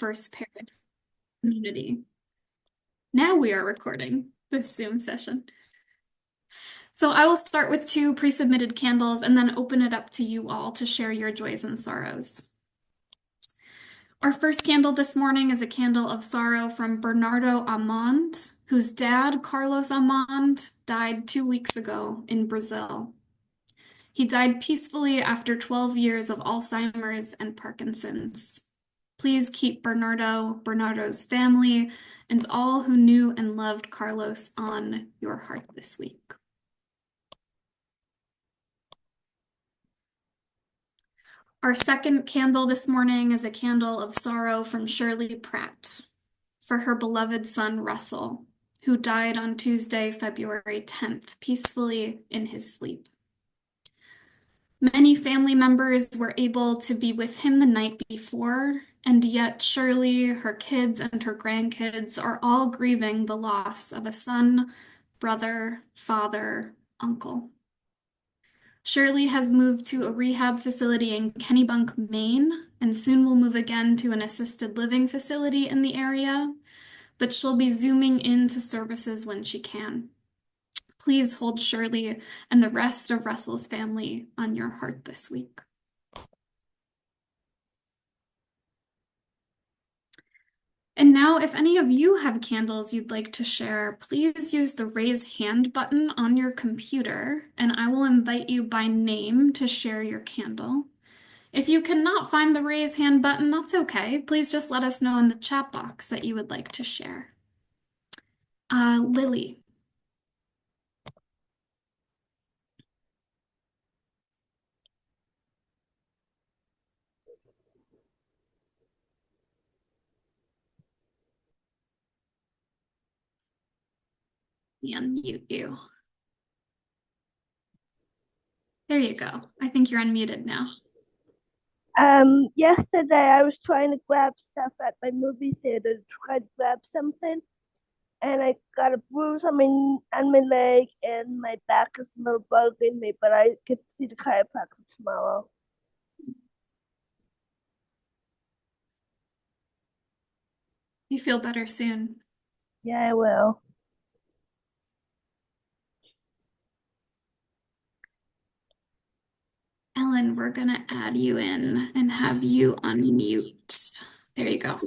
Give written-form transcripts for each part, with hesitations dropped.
first parent community. Now we are recording this Zoom session. So I will start with two pre-submitted candles and then open it up to you all to share your joys and sorrows. Our first candle this morning is a candle of sorrow from Bernardo Amand, whose dad, Carlos Amand, died 2 weeks ago in Brazil. He died peacefully after 12 years of Alzheimer's and Parkinson's. Please keep Bernardo, Bernardo's family, and all who knew and loved Carlos on your heart this week. Our second candle this morning is a candle of sorrow from Shirley Pratt for her beloved son, Russell, who died on Tuesday, February 10th, peacefully in his sleep. Many family members were able to be with him the night before, and yet Shirley, her kids, and her grandkids are all grieving the loss of a son, brother, father, uncle. Shirley has moved to a rehab facility in Kennebunk, Maine, and soon will move again to an assisted living facility in the area, but she'll be Zooming into services when she can. Please hold Shirley and the rest of Russell's family on your heart this week. And now, if any of you have candles you'd like to share, please use the raise hand button on your computer, and I will invite you by name to share your candle. If you cannot find the raise hand button, that's okay. Please just let us know in the chat box that you would like to share. Lily. Unmute you. There you go. I think you're unmuted now. Yesterday I was trying to grab stuff at my movie theater to try to grab something, and I got a bruise on my leg, and my back is a little bugging me, but I get to see the chiropractor tomorrow. You feel better soon. Yeah, I will. Ellen, we're gonna add you in and have you unmute. There you go.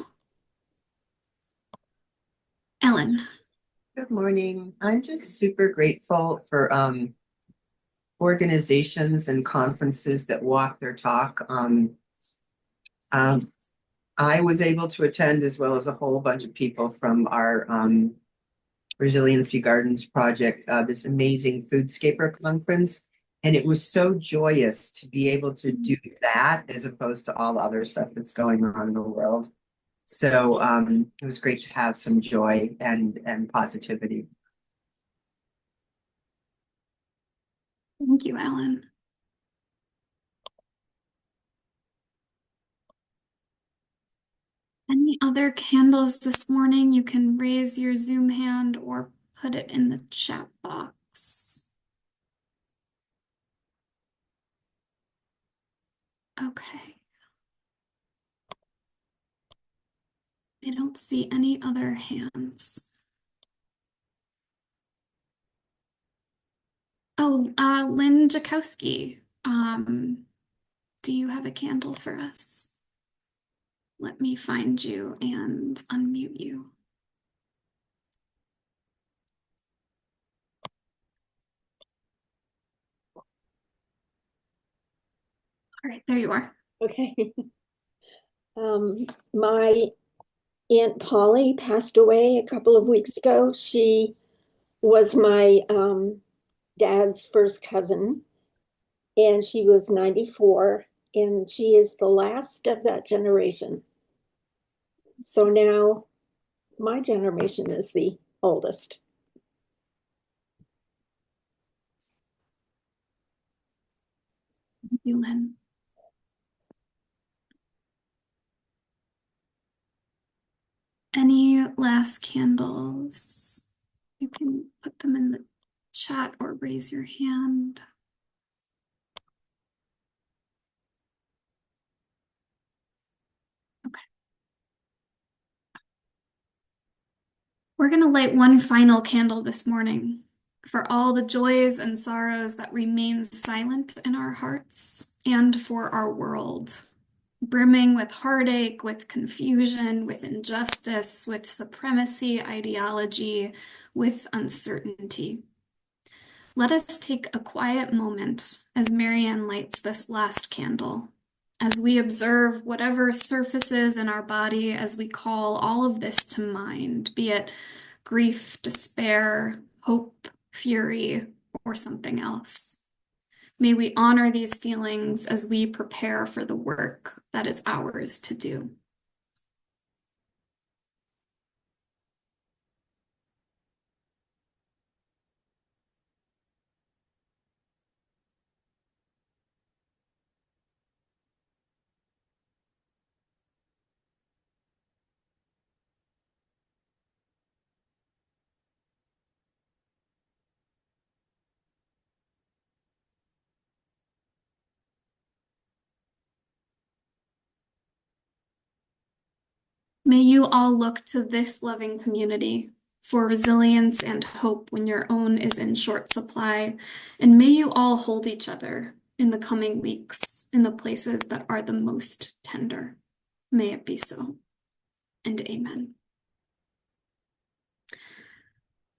Ellen. Good morning. I'm just super grateful for organizations and conferences that walk their talk. I was able to attend, as well as a whole bunch of people from our Resiliency Gardens project, this amazing Foodscaper conference. And it was so joyous to be able to do that as opposed to all the other stuff that's going on in the world. So it was great to have some joy and positivity. Thank you, Ellen. Any other candles this morning? You can raise your Zoom hand or put it in the chat box. Okay. I don't see any other hands. Oh, Lynn Jakowski, do you have a candle for us? Let me find you and unmute you. All right, there you are. Okay. My Aunt Polly passed away a couple of weeks ago. She was my dad's first cousin, and she was 94, and she is the last of that generation. So now my generation is the oldest. Thank you, Lynn. Any last candles? You can put them in the chat or raise your hand. Okay. We're going to light one final candle this morning for all the joys and sorrows that remain silent in our hearts and for our world, brimming with heartache, with confusion, with injustice, with supremacy ideology, with uncertainty. Let us take a quiet moment as Marianne lights this last candle, as we observe whatever surfaces in our body as we call all of this to mind, be it grief, despair, hope, fury, or something else. May we honor these feelings as we prepare for the work that is ours to do. May you all look to this loving community for resilience and hope when your own is in short supply, and may you all hold each other in the coming weeks in the places that are the most tender. May it be so, and amen.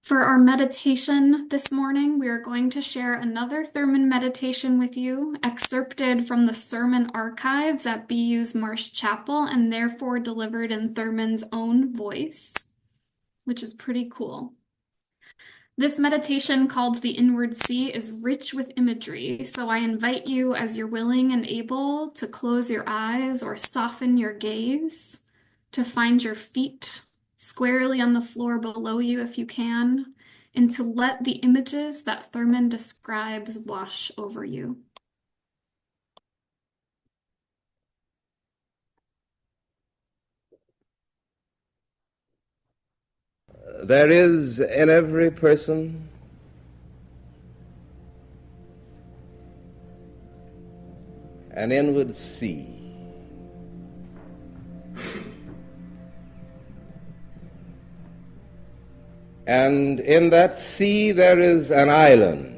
For our meditation this morning, we are going to share another Thurman meditation with you, excerpted from the sermon archives at BU's Marsh Chapel and therefore delivered in Thurman's own voice, which is pretty cool. This meditation, called The Inward Sea, is rich with imagery, so I invite you, as you're willing and able, to close your eyes or soften your gaze, to find your feet squarely on the floor below you if you can, and to let the images that Thurman describes wash over you. There is in every person an inward sea. And in that sea there is an island.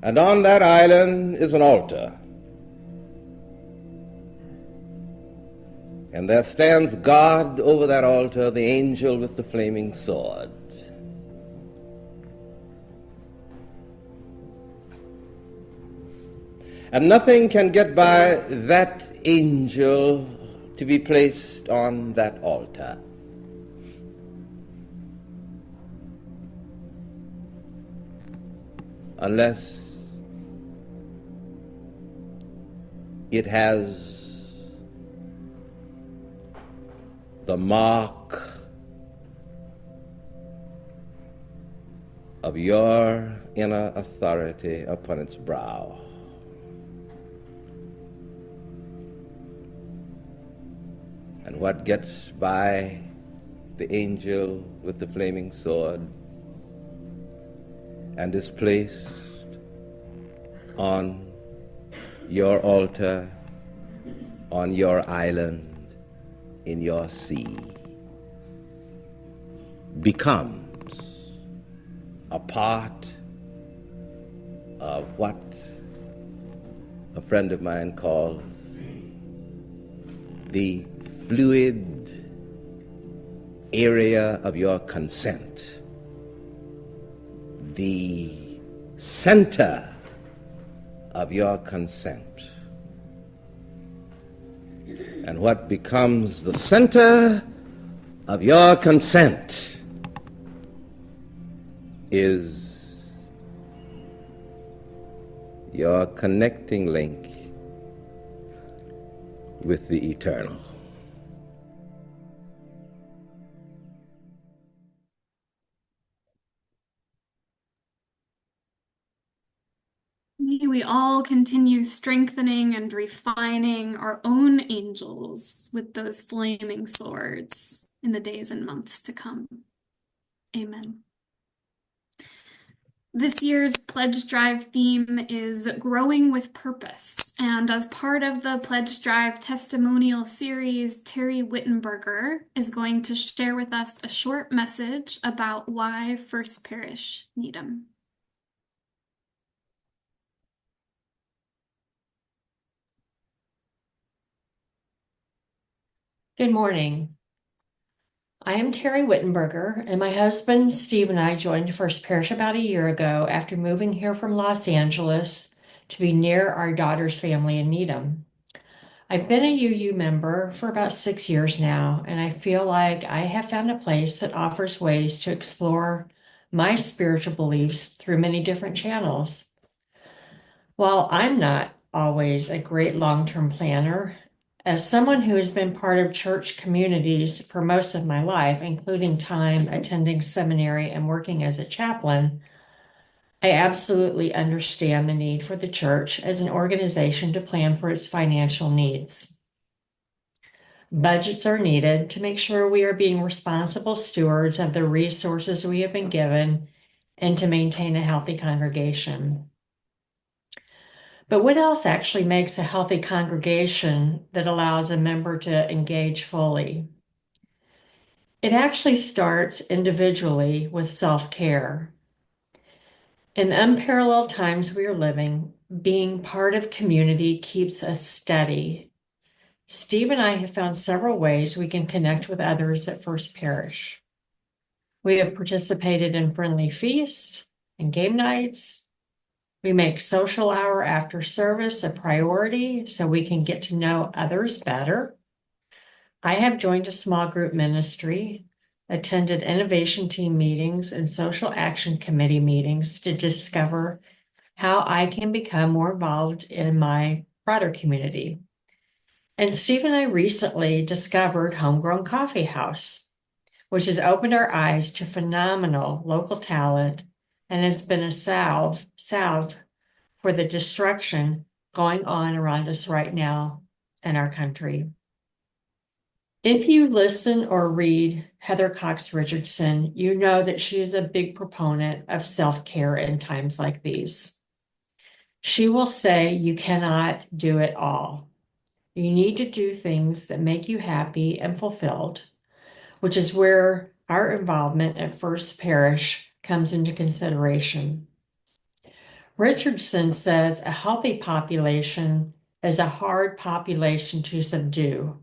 And on that island is an altar. And there stands God over that altar, the angel with the flaming sword. And nothing can get by that angel to be placed on that altar. Unless it has the mark of your inner authority upon its brow. And what gets by the angel with the flaming sword and is placed on your altar, on your island, in your sea, becomes a part of what a friend of mine calls the fluid area of your consent, the center of your consent. And what becomes the center of your consent is your connecting link with the eternal. May we all continue strengthening and refining our own angels with those flaming swords in the days and months to come. Amen. This year's pledge drive theme is growing with purpose. And as part of the Pledge Drive testimonial series, Terry Wittenberger is going to share with us a short message about why First Parish Needham. Good morning. I am Terry Wittenberger, and my husband Steve and I joined First Parish about a year ago after moving here from Los Angeles to be near our daughter's family in Needham. I've been a UU member for about 6 years now, and I feel like I have found a place that offers ways to explore my spiritual beliefs through many different channels. While I'm not always a great long-term planner, as someone who has been part of church communities for most of my life, including time attending seminary and working as a chaplain, I absolutely understand the need for the church as an organization to plan for its financial needs. Budgets are needed to make sure we are being responsible stewards of the resources we have been given and to maintain a healthy congregation. But what else actually makes a healthy congregation that allows a member to engage fully? It actually starts individually with self-care. In unparalleled times we are living, being part of community keeps us steady. Steve and I have found several ways we can connect with others at First Parish. We have participated in friendly feasts and game nights. We make social hour after service a priority so we can get to know others better. I have joined a small group ministry, attended innovation team meetings and social action committee meetings to discover how I can become more involved in my broader community. And Steve and I recently discovered Homegrown Coffee House, which has opened our eyes to phenomenal local talent and has been a salve for the destruction going on around us right now in our country. If you listen or read Heather Cox Richardson, you know that she is a big proponent of self-care in times like these. She will say you cannot do it all. You need to do things that make you happy and fulfilled, which is where our involvement at First Parish comes into consideration. Richardson says a healthy population is a hard population to subdue,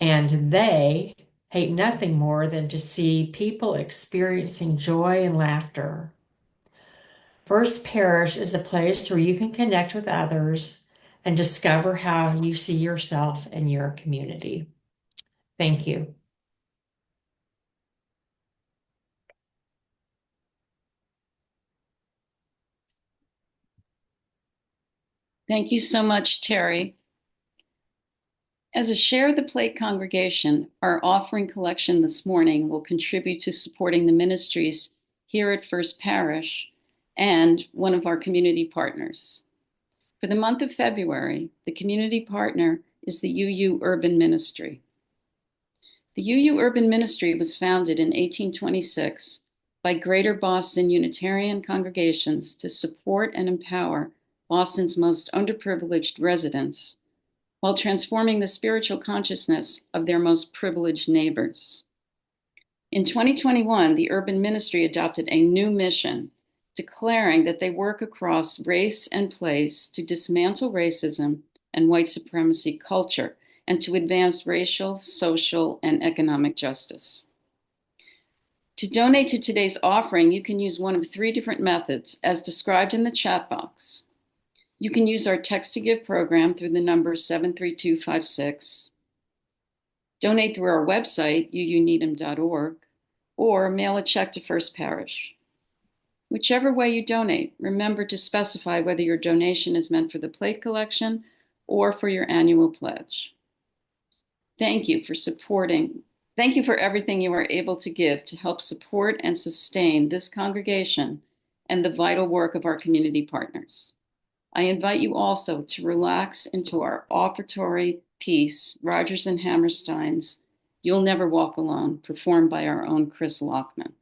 and they hate nothing more than to see people experiencing joy and laughter. First Parish is a place where you can connect with others and discover how you see yourself and your community. Thank you. Thank you so much, Terry. As a Share the Plate congregation, our offering collection this morning will contribute to supporting the ministries here at First Parish and one of our community partners. For the month of February, the community partner is the UU Urban Ministry. The UU Urban Ministry was founded in 1826 by Greater Boston Unitarian congregations to support and empower Boston's most underprivileged residents while transforming the spiritual consciousness of their most privileged neighbors. In 2021, the Urban Ministry adopted a new mission, declaring that they work across race and place to dismantle racism and white supremacy culture and to advance racial, social, and economic justice. To donate to today's offering, you can use one of 3 different methods as described in the chat box. You can use our text to give program through the number 73256, donate through our website, uuneedham.org, or mail a check to First Parish. Whichever way you donate, remember to specify whether your donation is meant for the plate collection or for your annual pledge. Thank you for everything you are able to give to help support and sustain this congregation and the vital work of our community partners. I invite you also to relax into our offertory piece, Rodgers and Hammerstein's You'll Never Walk Alone, performed by our own Chris Lockman.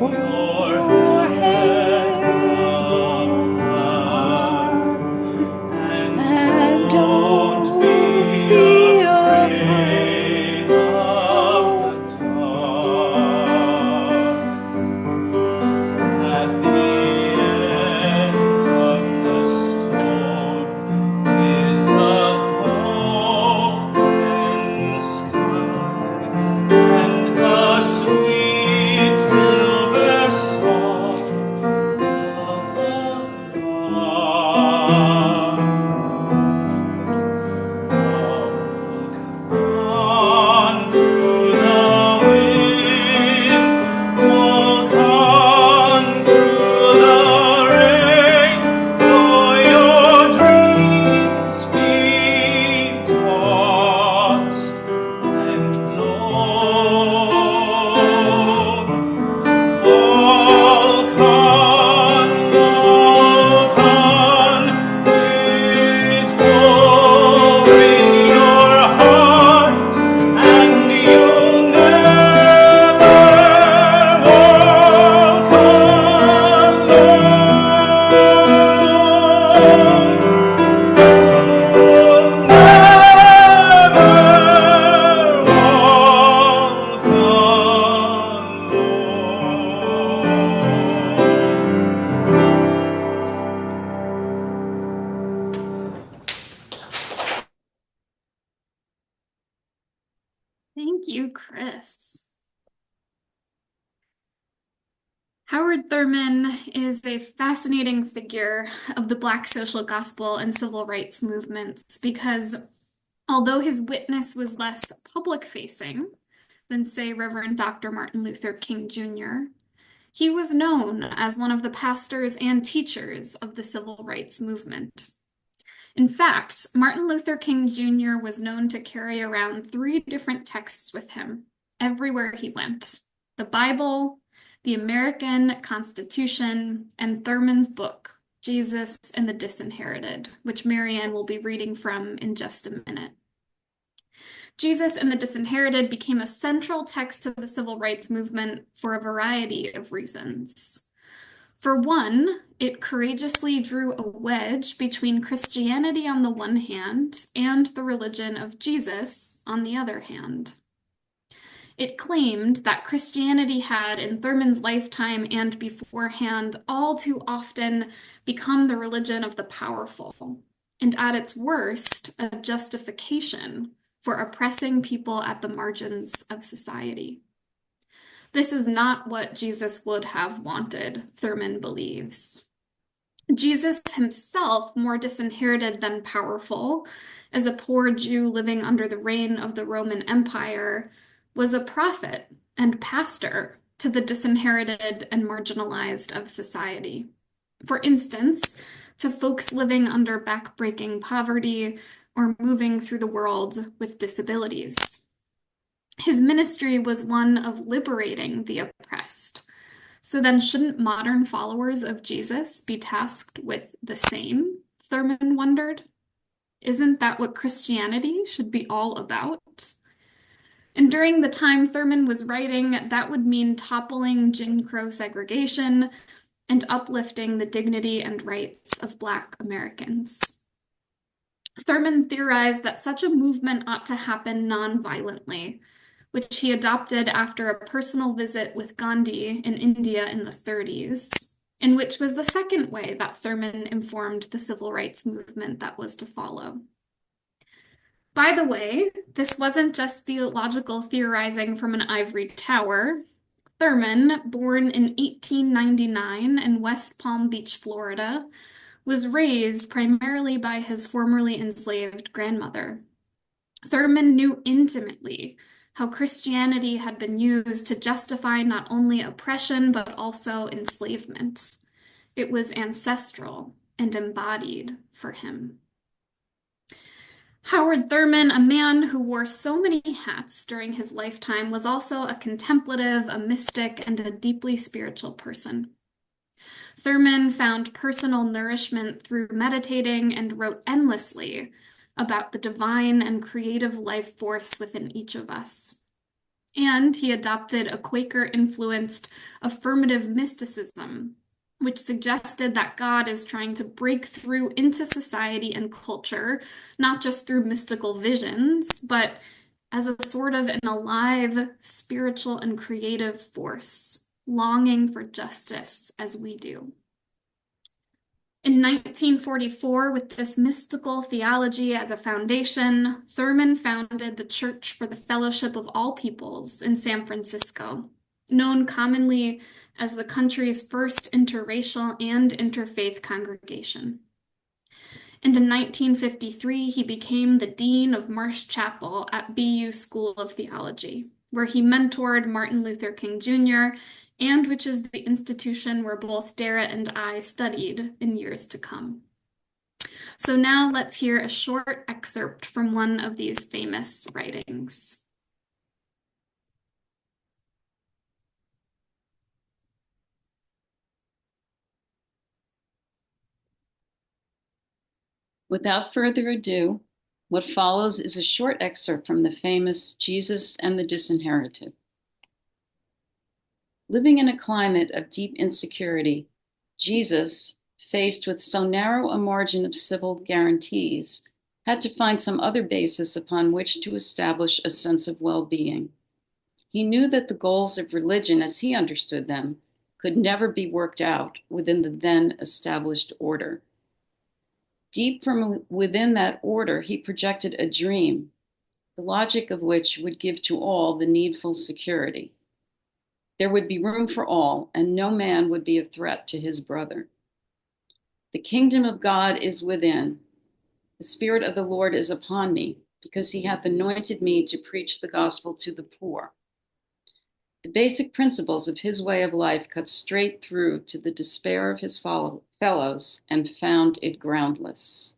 your head high, and don't be afraid of the dark. At the end of the storm is a golden sky, and the sweet silver song of a lark. Walk on through the wind, walk on through the rain, though your dreams be tossed and blown. Walk on, with hope in your heart, and you'll never walk alone. You'll never walk alone. Thank you, Chris. Howard Thurman is a fascinating figure of the Black social gospel and civil rights movements because although his witness was less public-facing than, say, Reverend Dr. Martin Luther King Jr., he was known as one of the pastors and teachers of the civil rights movement. In fact, Martin Luther King Jr. was known to carry around 3 different texts with him everywhere he went: the Bible, the American Constitution, and Thurman's book, Jesus and the Disinherited, which Marianne will be reading from in just a minute. Jesus and the Disinherited became a central text to the civil rights movement for a variety of reasons. For one, it courageously drew a wedge between Christianity on the one hand and the religion of Jesus on the other hand. It claimed that Christianity had, in Thurman's lifetime and beforehand, all too often become the religion of the powerful, and at its worst, a justification for oppressing people at the margins of society. This is not what Jesus would have wanted, Thurman believes. Jesus himself, more disinherited than powerful, as a poor Jew living under the reign of the Roman Empire, was a prophet and pastor to the disinherited and marginalized of society. For instance, to folks living under backbreaking poverty or moving through the world with disabilities. His ministry was one of liberating the oppressed. So then, shouldn't modern followers of Jesus be tasked with the same? Thurman wondered. Isn't that what Christianity should be all about? And during the time Thurman was writing, that would mean toppling Jim Crow segregation and uplifting the dignity and rights of Black Americans. Thurman theorized that such a movement ought to happen non-violently, which he adopted after a personal visit with Gandhi in India in the 30s, and which was the second way that Thurman informed the civil rights movement that was to follow. By the way, this wasn't just theological theorizing from an ivory tower. Thurman, born in 1899 in West Palm Beach, Florida, was raised primarily by his formerly enslaved grandmother. Thurman knew intimately how Christianity had been used to justify not only oppression, but also enslavement. It was ancestral and embodied for him. Howard Thurman, a man who wore so many hats during his lifetime, was also a contemplative, a mystic, and a deeply spiritual person. Thurman found personal nourishment through meditating and wrote endlessly about the divine and creative life force within each of us. And he adopted a Quaker-influenced affirmative mysticism, which suggested that God is trying to break through into society and culture, not just through mystical visions, but as a sort of an alive, spiritual, and creative force, longing for justice as we do. In 1944, with this mystical theology as a foundation, Thurman founded the Church for the Fellowship of All Peoples in San Francisco, known commonly as the country's first interracial and interfaith congregation. And in 1953, he became the Dean of Marsh Chapel at BU School of Theology, where he mentored Martin Luther King Jr., and which is the institution where both Dara and I studied in years to come. So now let's hear a short excerpt from one of these famous writings. Without further ado, what follows is a short excerpt from the famous Jesus and the Disinherited. Living in a climate of deep insecurity, Jesus, faced with so narrow a margin of civil guarantees, had to find some other basis upon which to establish a sense of well-being. He knew that the goals of religion, as he understood them, could never be worked out within the then established order. Deep from within that order, he projected a dream, the logic of which would give to all the needful security. There would be room for all, and no man would be a threat to his brother. The kingdom of God is within. The Spirit of the Lord is upon me, because he hath anointed me to preach the gospel to the poor. The basic principles of his way of life cut straight through to the despair of his fellows and found it groundless.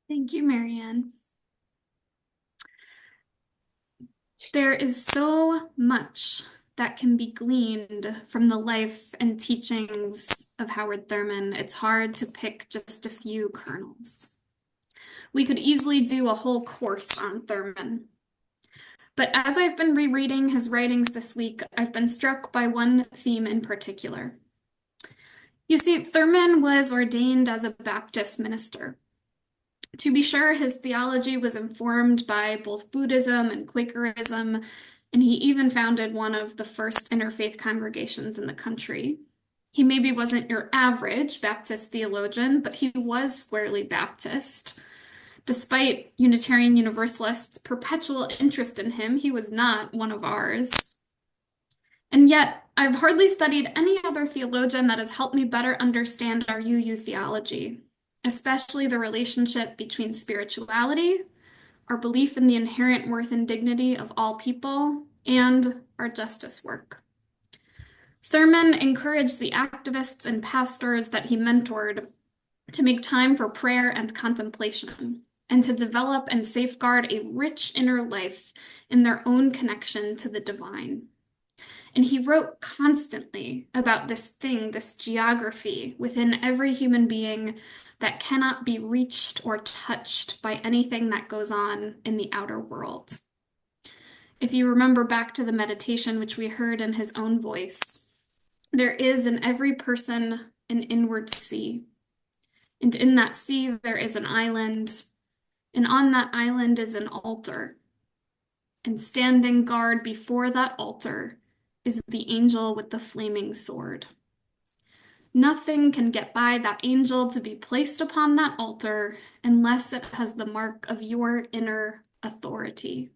Thank you, Marianne. There is so much that can be gleaned from the life and teachings of Howard Thurman. It's hard to pick just a few kernels. We could easily do a whole course on Thurman. But as I've been rereading his writings this week, I've been struck by one theme in particular. You see, Thurman was ordained as a Baptist minister. To be sure, his theology was informed by both Buddhism and Quakerism, and he even founded one of the first interfaith congregations in the country. He maybe wasn't your average Baptist theologian, but he was squarely Baptist. Despite Unitarian Universalists' perpetual interest in him, he was not one of ours. And yet, I've hardly studied any other theologian that has helped me better understand our UU theology, especially the relationship between spirituality, our belief in the inherent worth and dignity of all people, and our justice work. Thurman encouraged the activists and pastors that he mentored to make time for prayer and contemplation, and to develop and safeguard a rich inner life in their own connection to the divine. And he wrote constantly about this thing, this geography within every human being that cannot be reached or touched by anything that goes on in the outer world. If you remember back to the meditation, which we heard in his own voice, there is in every person an inward sea. And in that sea, there is an island, and on that island is an altar. And standing guard before that altar is the angel with the flaming sword. Nothing can get by that angel to be placed upon that altar unless it has the mark of your inner authority.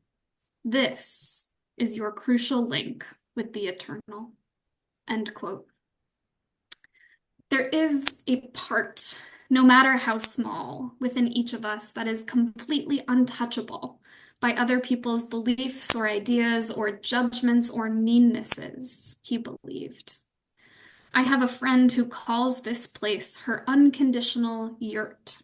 This is your crucial link with the eternal. End quote. There is a part, no matter how small, within each of us that is completely untouchable by other people's beliefs or ideas or judgments or meannesses, he believed. I have a friend who calls this place her unconditional yurt.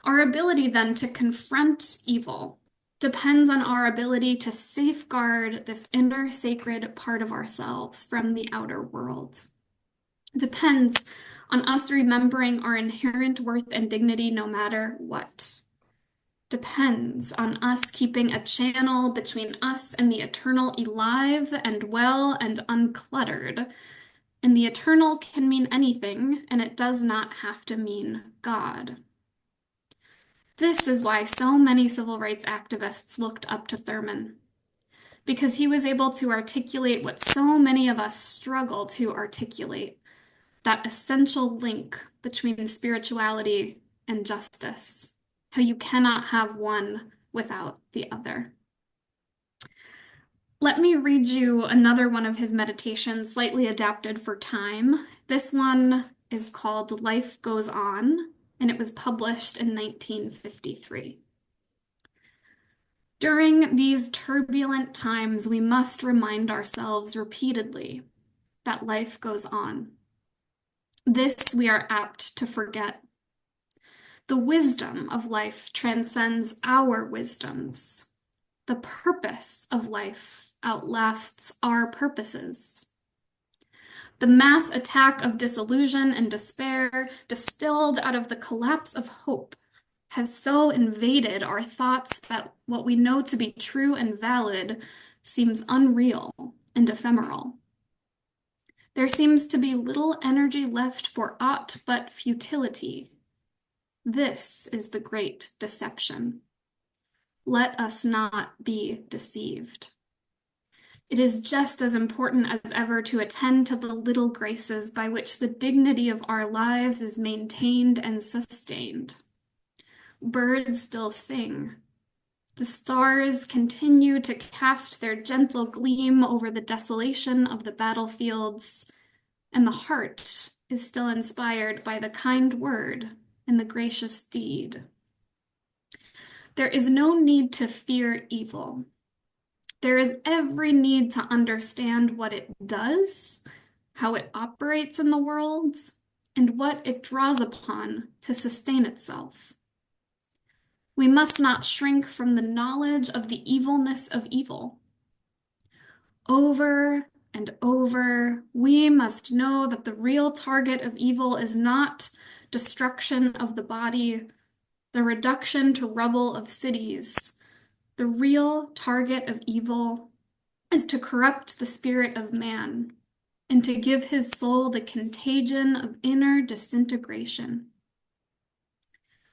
Our ability then to confront evil depends on our ability to safeguard this inner sacred part of ourselves from the outer world. It depends on us remembering our inherent worth and dignity no matter what. depends on us keeping a channel between us and the eternal alive and well and uncluttered. And the eternal can mean anything, and it does not have to mean God. This is why so many civil rights activists looked up to Thurman, because he was able to articulate what so many of us struggle to articulate, that essential link between spirituality and justice, how you cannot have one without the other. Let me read you another one of his meditations, slightly adapted for time. This one is called Life Goes On, and it was published in 1953. During these turbulent times, we must remind ourselves repeatedly that life goes on. This we are apt to forget. The wisdom of life transcends our wisdoms. The purpose of life outlasts our purposes. The mass attack of disillusion and despair, distilled out of the collapse of hope, has so invaded our thoughts that what we know to be true and valid seems unreal and ephemeral. There seems to be little energy left for aught but futility. This is the great deception. Let us not be deceived. It is just as important as ever to attend to the little graces by which the dignity of our lives is maintained and sustained. Birds still sing. The stars continue to cast their gentle gleam over the desolation of the battlefields, and the heart is still inspired by the kind word and the gracious deed. There is no need to fear evil. There is every need to understand what it does, how it operates in the world, and what it draws upon to sustain itself. We must not shrink from the knowledge of the evilness of evil. Over and over, we must know that the real target of evil is not destruction of the body, the reduction to rubble of cities. The real target of evil is to corrupt the spirit of man and to give his soul the contagion of inner disintegration.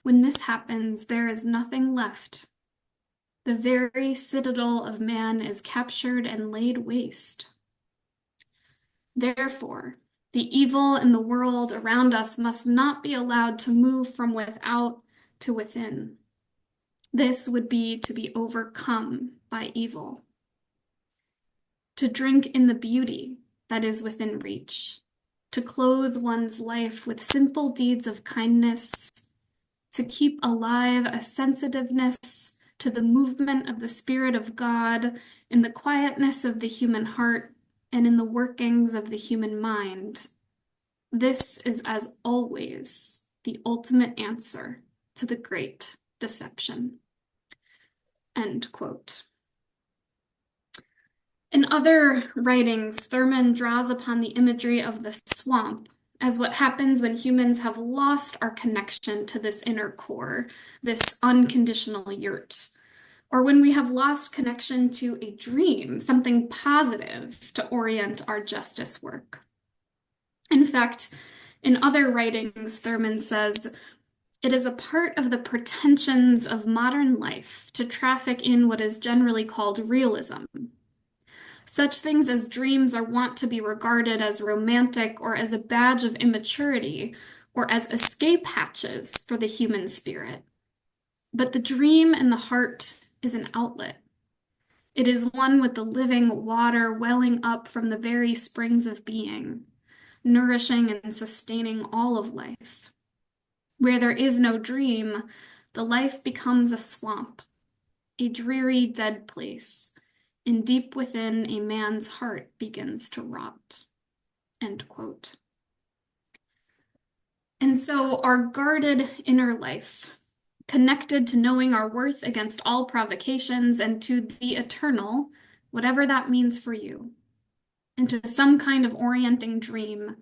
When this happens, there is nothing left. The very citadel of man is captured and laid waste. Therefore, the evil in the world around us must not be allowed to move from without to within. This would be to be overcome by evil. To drink in the beauty that is within reach, to clothe one's life with simple deeds of kindness, to keep alive a sensitiveness to the movement of the Spirit of God in the quietness of the human heart and in the workings of the human mind. This is, as always, the ultimate answer to the great deception. End quote. In other writings, Thurman draws upon the imagery of the swamp as what happens when humans have lost our connection to this inner core, this unconditional yurt, or when we have lost connection to a dream, something positive to orient our justice work. In fact, in other writings, Thurman says, it is a part of the pretensions of modern life to traffic in what is generally called realism. Such things as dreams are wont to be regarded as romantic or as a badge of immaturity or as escape hatches for the human spirit. But the dream in the heart is an outlet. It is one with the living water welling up from the very springs of being, nourishing and sustaining all of life. Where there is no dream, the life becomes a swamp, a dreary dead place, and deep within a man's heart begins to rot. End quote. And so our guarded inner life, connected to knowing our worth against all provocations and to the eternal, whatever that means for you, and to some kind of orienting dream,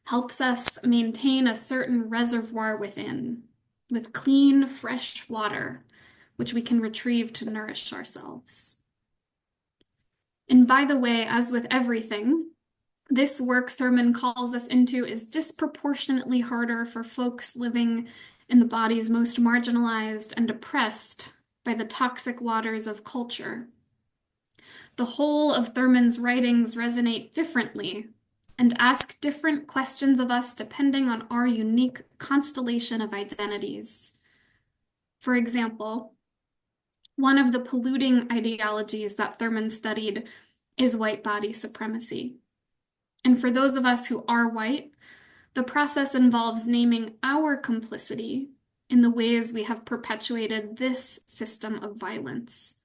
helps us maintain a certain reservoir within, with clean, fresh water, which we can retrieve to nourish ourselves. And by the way, as with everything, this work Thurman calls us into is disproportionately harder for folks living in the bodies most marginalized and oppressed by the toxic waters of culture. The whole of Thurman's writings resonate differently and ask different questions of us depending on our unique constellation of identities. For example, one of the polluting ideologies that Thurman studied is white body supremacy. And for those of us who are white, the process involves naming our complicity in the ways we have perpetuated this system of violence.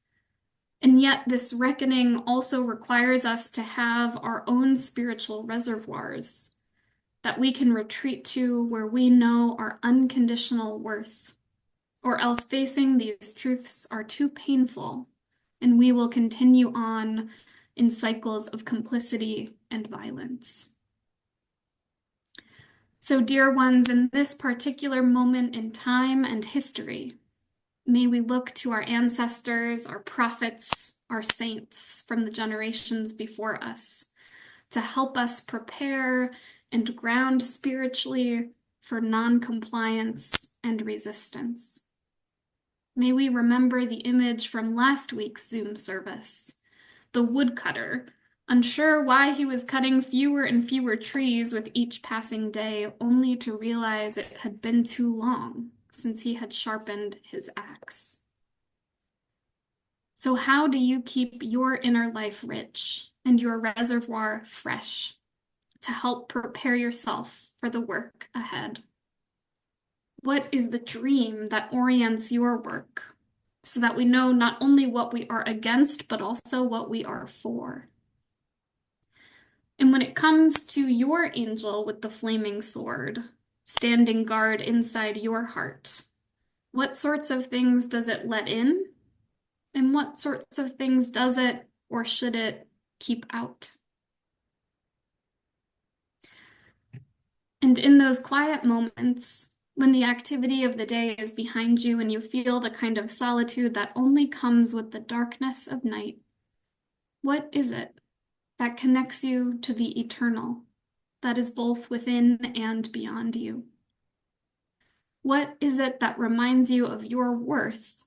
And yet, this reckoning also requires us to have our own spiritual reservoirs that we can retreat to where we know our unconditional worth, or else facing these truths are too painful, and we will continue on in cycles of complicity and violence. So, dear ones, in this particular moment in time and history, may we look to our ancestors, our prophets, our saints from the generations before us to help us prepare and ground spiritually for non-compliance and resistance. May we remember the image from last week's Zoom service, the woodcutter, unsure why he was cutting fewer and fewer trees with each passing day, only to realize it had been too long since he had sharpened his axe. So how do you keep your inner life rich and your reservoir fresh to help prepare yourself for the work ahead? What is the dream that orients your work so that we know not only what we are against, but also what we are for? And when it comes to your angel with the flaming sword, standing guard inside your heart, what sorts of things does it let in? And what sorts of things does it or should it keep out? And in those quiet moments, when the activity of the day is behind you and you feel the kind of solitude that only comes with the darkness of night, what is it that connects you to the eternal, that is both within and beyond you? What is it that reminds you of your worth,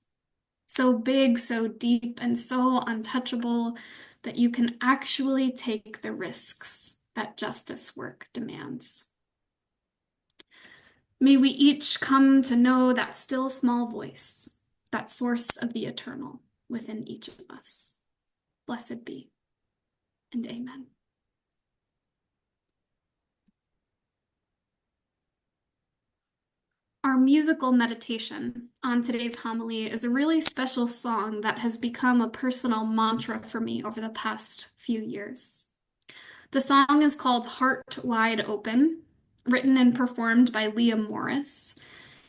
so big, so deep, and so untouchable that you can actually take the risks that justice work demands? May we each come to know that still small voice, that source of the eternal within each of us. Blessed be, and amen. Our musical meditation on today's homily is a really special song that has become a personal mantra for me over the past few years. The song is called Heart Wide Open, written and performed by Leah Morris,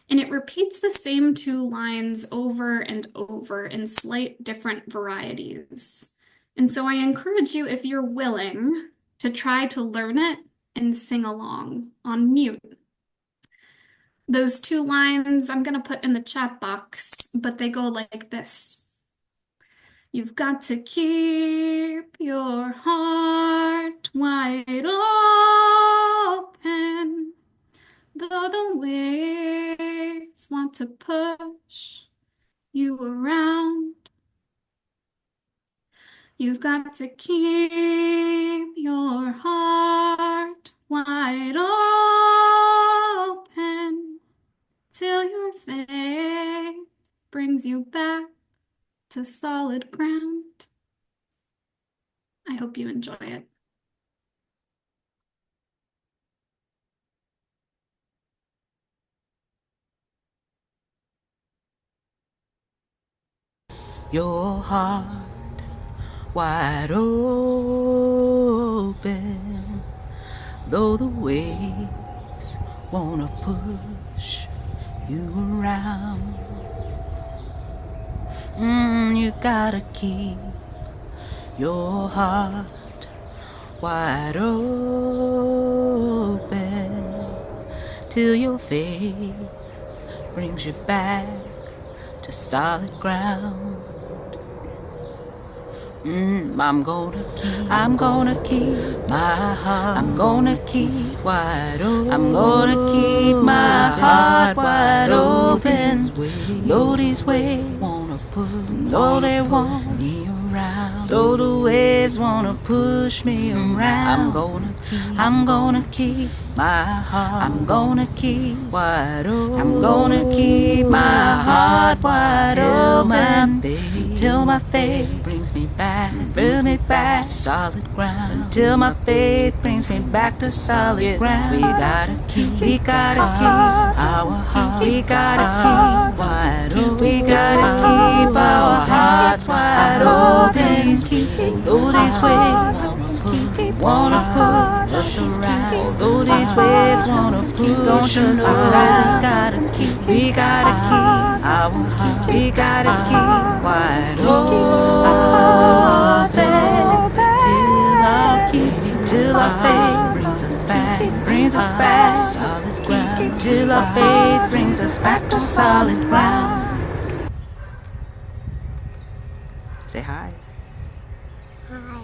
and it repeats the same two lines over and over in slight different varieties. And so I encourage you, if you're willing, to try to learn it and sing along on mute. Those two lines I'm going to put in the chat box, but they go like this. You've got to keep your heart wide open, though the waves want to push you around. You've got to keep your heart wide open till your faith brings you back to solid ground. I hope you enjoy it. Your heart wide open, though the waves wanna push you around. You gotta keep your heart wide open till your faith brings you back to solid ground. I'm gonna keep my heart. I'm gonna keep wide open. I'm gonna keep my heart wide open. Though these waves wanna push, though they want me around, though the waves wanna push me around, I'm gonna keep my heart. I'm gonna keep wide open. I'm gonna keep my heart wide open till my faith brings me back to solid ground. Until my faith brings me back to solid ground. We gotta keep our heart. We gotta keep wide open. We gotta keep our hearts wide open. Though these waves wanna push us around, although these waves wanna push us around, we gotta keep our heart. We gotta keep wide open till our faith brings us back to solid ground. Till our faith brings us back to solid ground. Say hi. Hi.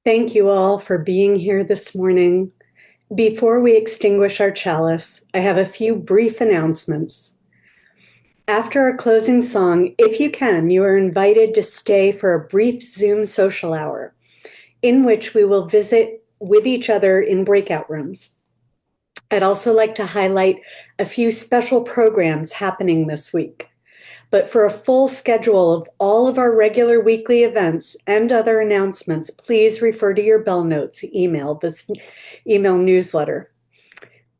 Thank you all for being here this morning. Before we extinguish our chalice, I have a few brief announcements. After our closing song, if you can, you are invited to stay for a brief Zoom social hour in which we will visit with each other in breakout rooms. I'd also like to highlight a few special programs happening this week. But for a full schedule of all of our regular weekly events and other announcements, please refer to your Bell Notes this email newsletter.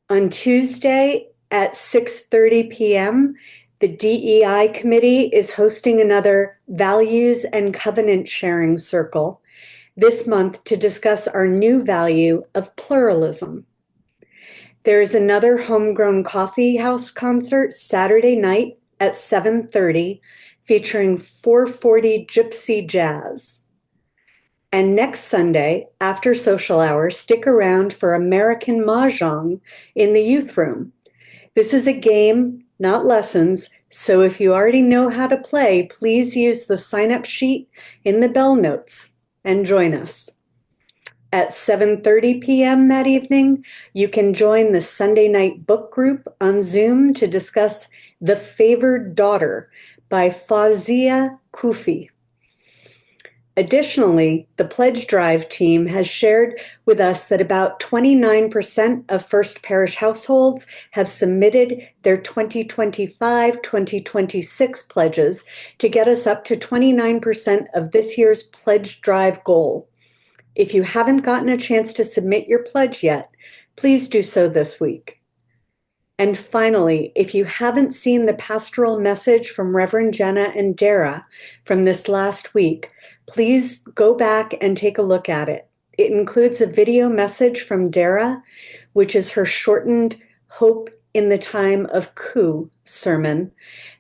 On Tuesday at 6:30 p.m., the DEI committee is hosting another Values and Covenant Sharing Circle this month to discuss our new value of pluralism. There is another Homegrown Coffee House concert Saturday night at 7:30, featuring 440 Gypsy Jazz. And next Sunday, after social hour, stick around for American Mahjong in the youth room. This is a game, not lessons, so if you already know how to play, please use the sign-up sheet in the Bell Notes and join us. At 7:30 p.m. that evening, you can join the Sunday night book group on Zoom to discuss The Favored Daughter by Fawzia Kufi. Additionally, the Pledge Drive team has shared with us that about 29% of First Parish households have submitted their 2025-2026 pledges to get us up to 29% of this year's Pledge Drive goal. If you haven't gotten a chance to submit your pledge yet, please do so this week. And finally, if you haven't seen the pastoral message from Reverend Jenna and Dara from this last week, please go back and take a look at it. It includes a video message from Dara, which is her shortened Hope in the Time of Coup sermon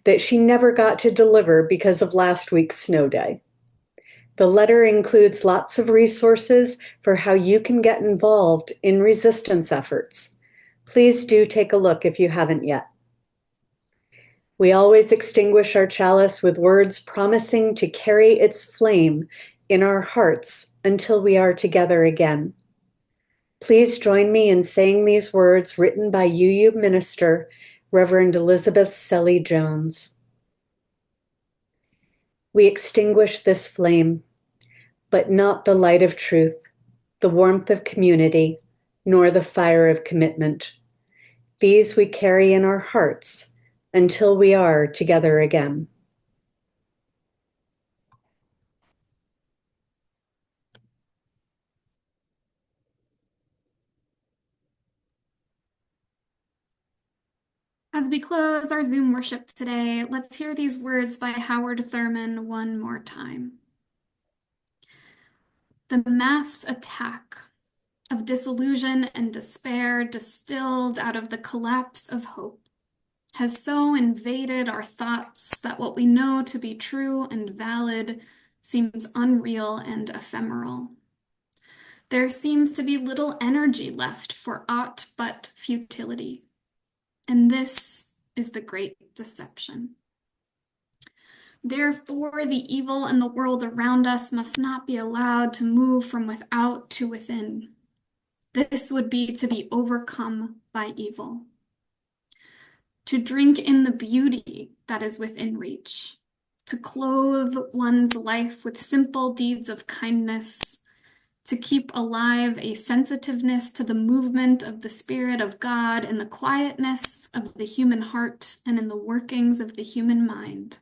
that she never got to deliver because of last week's snow day. The letter includes lots of resources for how you can get involved in resistance efforts. Please do take a look if you haven't yet. We always extinguish our chalice with words promising to carry its flame in our hearts until we are together again. Please join me in saying these words written by UU minister, Reverend Elizabeth Selly Jones. We extinguish this flame, but not the light of truth, the warmth of community, nor the fire of commitment. These we carry in our hearts until we are together again. As we close our Zoom worship today, let's hear these words by Howard Thurman one more time. The mass attack, of disillusion and despair distilled out of the collapse of hope has so invaded our thoughts that what we know to be true and valid seems unreal and ephemeral. There seems to be little energy left for aught but futility. And this is the great deception. Therefore, the evil in the world around us must not be allowed to move from without to within. This would be to be overcome by evil. To drink in the beauty that is within reach. To clothe one's life with simple deeds of kindness. To keep alive a sensitiveness to the movement of the Spirit of God in the quietness of the human heart and in the workings of the human mind.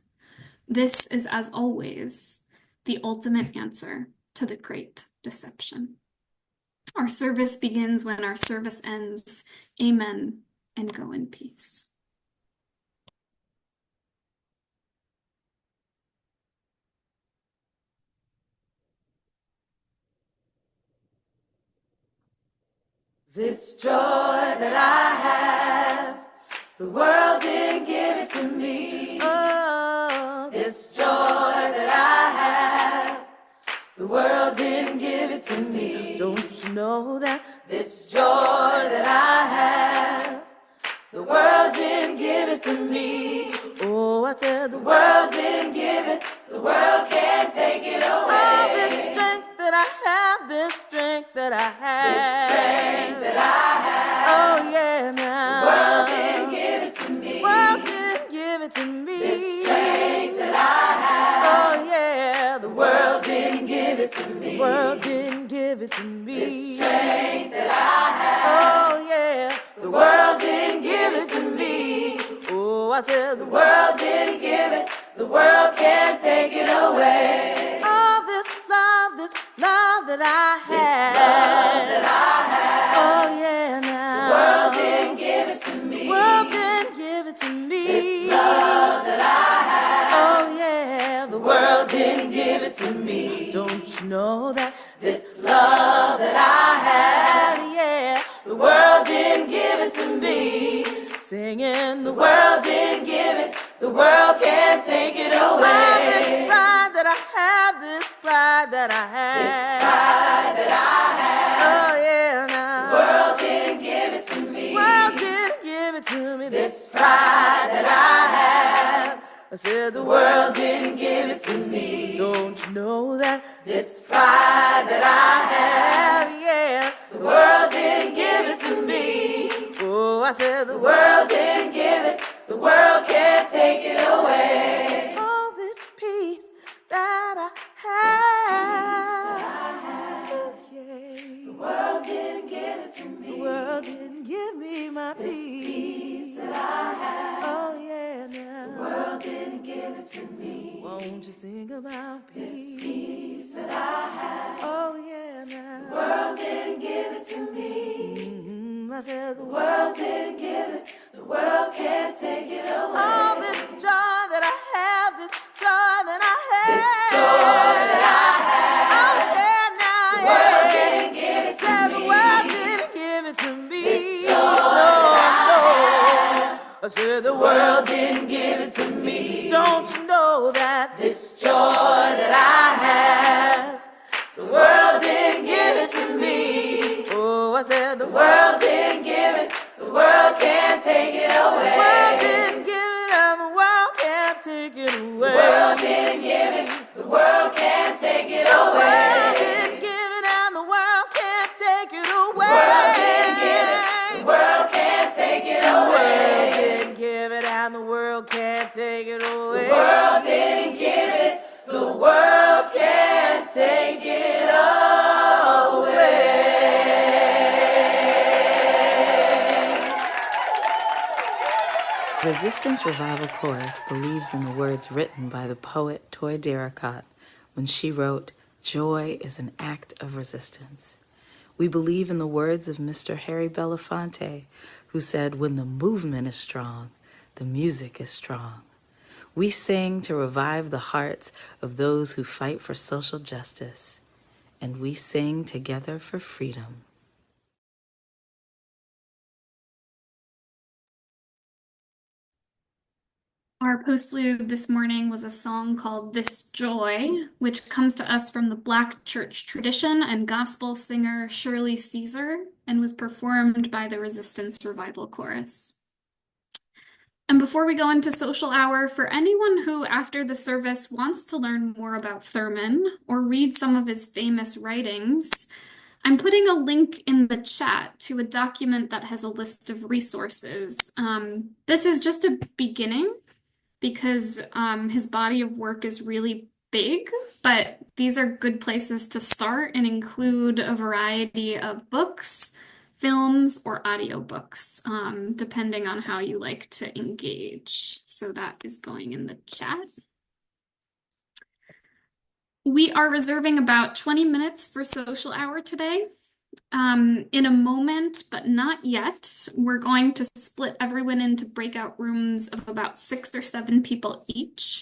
This is, as always, the ultimate answer to the great deception. Our service begins when our service ends. Amen, and go in peace. This joy that I have, the world didn't give it to me. Oh, this joy that I have, the world didn't give it to me. Don't you know that this joy that I have, the world didn't give it to me. Oh, I said the world didn't give it, the world can't take it away. Oh, this strength that I have, this strength that I have, this strength that I have. Oh, yeah, now. The world didn't give it to me. The world didn't give it to me. This strength that I have. Oh, yeah. The world didn't give it to me. The world didn't give it to me. This strength that I have. Oh, yeah. The world didn't give it to me. Oh, I said the world didn't give it. The world can't take it away. Oh, this love that I have. This love that I have. Oh, yeah, now. The world didn't give it to me. The world didn't give it to me. This love that I have. Oh, yeah. The world didn't give it to me. Don't you know that this love that I have, yeah, the world didn't give it to me. Singing, the world didn't give it, the world can't take it away. Oh, this pride that I have, this pride that I have, this pride that I have. Oh, yeah, now. The world didn't give it to me. The world didn't give it to me. This pride that I have. I said the world didn't give it to me. Don't you know that this pride that I have, yeah, the world didn't give it to me. Oh, I said the world didn't give it, the world can't take it away. All this peace that I have, yeah. The world didn't give it to me. The world didn't give me my peace that I have. Oh, yeah, now. The world didn't give it to me. Won't you sing about peace? This peace that I have. Oh, yeah, now. The world didn't give it to me. I said the world didn't give it, the world can't take it away. All this joy that I have, this joy that I have, this joy that I have. Oh, yeah, now, the world didn't give it to me. The world didn't give it to me. This joy that I have. I said the world didn't give it to me. Don't you know that this joy that I have, the world didn't give it to me. Oh, I said the world didn't give it, the world can't take it away. The world didn't give it and the world can't take it away. The world didn't give it, the world can't take it away. The world didn't give it and the world can't take it away. The world didn't give it, the world can't take it away. The world didn't give it and the world can't take it away. The world didn't give it, the world can't take it away. Resistance Revival Chorus believes in the words written by the poet Toy Darracott when she wrote, "Joy is an act of resistance." We believe in the words of Mr. Harry Belafonte, who said, "When the movement is strong, the music is strong." We sing to revive the hearts of those who fight for social justice, and we sing together for freedom. Our postlude this morning was a song called This Joy, which comes to us from the Black church tradition and gospel singer Shirley Caesar, and was performed by the Resistance Revival Chorus. And before we go into social hour, for anyone who after the service wants to learn more about Thurman or read some of his famous writings, I'm putting a link in the chat to a document that has a list of resources. This is just a beginning because his body of work is really big, but these are good places to start and include a variety of books, films, or audiobooks, depending on how you like to engage. So that is going in the chat. We are reserving about 20 minutes for social hour today. In a moment, but not yet, we're going to split everyone into breakout rooms of about 6 or 7 people each.